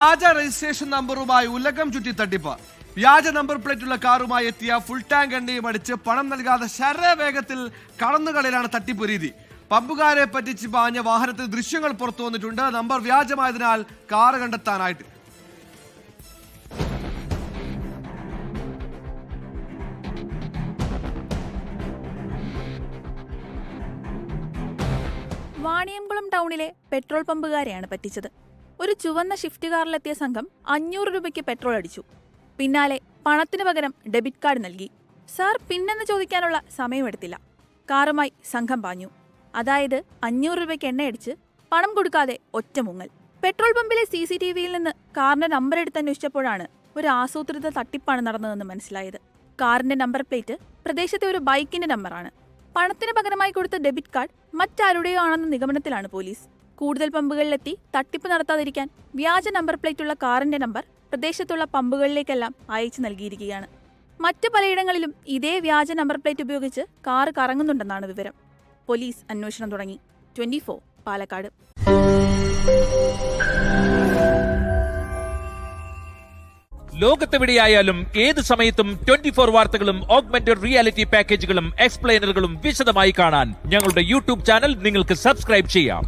വ്യാജ രജിസ്ട്രേഷൻ നമ്പറുമായി ഉലകം ചുറ്റി തട്ടിപ്പ്. വ്യാജ നമ്പർ പ്ലേറ്റുള്ള കാറുമായി എത്തിയ ഫുൾ ടാങ്ക് എണ്ണയും അടിച്ച് പണം നൽകാതെ ശരവേഗത്തിൽ കടന്നുകളിലാണ് തട്ടിപ്പ് രീതി. പമ്പുകാരെ പറ്റിച്ച് പാഞ്ഞ വാഹനത്തിൽ ദൃശ്യങ്ങൾ പുറത്തു വന്നിട്ടുണ്ട്. നമ്പർ വ്യാജമായതിനാൽ കാറ് കണ്ടെത്താനായിട്ട്. വാണിയംകുളം ടൗണിലെ പെട്രോൾ പമ്പുകാരെയാണ് പറ്റിച്ചത്. ഒരു ചുവന്ന ഷിഫ്റ്റ് കാറിലെത്തിയ സംഘം 500 രൂപയ്ക്ക് പെട്രോൾ അടിച്ചു. പിന്നാലെ പണത്തിനു പകരം ഡെബിറ്റ് കാർഡ് നൽകി. സാർ പിന്നെന്ന് ചോദിക്കാനുള്ള സമയമെടുത്തില്ല. കാറുമായി സംഘം പാഞ്ഞു. അതായത് 500 രൂപയ്ക്ക് എണ്ണയടിച്ച് പണം കൊടുക്കാതെ ഒറ്റമുങ്ങൽ. പെട്രോൾ പമ്പിലെ CCTVയിൽ നിന്ന് കാറിന്റെ നമ്പർ എടുത്തന്വേഷിച്ചപ്പോഴാണ് ഒരു ആസൂത്രിത തട്ടിപ്പാണ് നടന്നതെന്ന് മനസ്സിലായത്. കാറിന്റെ നമ്പർ പ്ലേറ്റ് പ്രദേശത്തെ ഒരു ബൈക്കിന്റെ നമ്പറാണ്. പണത്തിന് പകരമായി കൊടുത്ത ഡെബിറ്റ് കാർഡ് മറ്റാരുടെയോ ആണെന്ന നിഗമനത്തിലാണ് പോലീസ്. കൂടുതൽ പമ്പുകളിലെത്തി തട്ടിപ്പ് നടത്താതിരിക്കാൻ വ്യാജ നമ്പർ പ്ലേറ്റുള്ള കാറിന്റെ നമ്പർ പ്രദേശത്തുള്ള പമ്പുകളിലേക്കെല്ലാം അയച്ചു നൽകിയിരിക്കുകയാണ്. മറ്റു പലയിടങ്ങളിലും ഇതേ വ്യാജ നമ്പർ പ്ലേറ്റ് ഉപയോഗിച്ച് കാറ് കറങ്ങുന്നുണ്ടെന്നാണ് വിവരം. പോലീസ് അന്വേഷണം തുടങ്ങി. 24 പാലക്കാട്. ലോകത്തെവിടെയായാലും ഏത് സമയത്തും 24 വാർത്തകളും ഓഗ്മെന്റഡ് റിയാലിറ്റി പാക്കേജുകളും എക്സ്പ്ലെയിനറുകളും വിശദമായി കാണാൻ ഞങ്ങളുടെ യൂട്യൂബ് ചാനൽ നിങ്ങൾക്ക് സബ്സ്ക്രൈബ് ചെയ്യാം.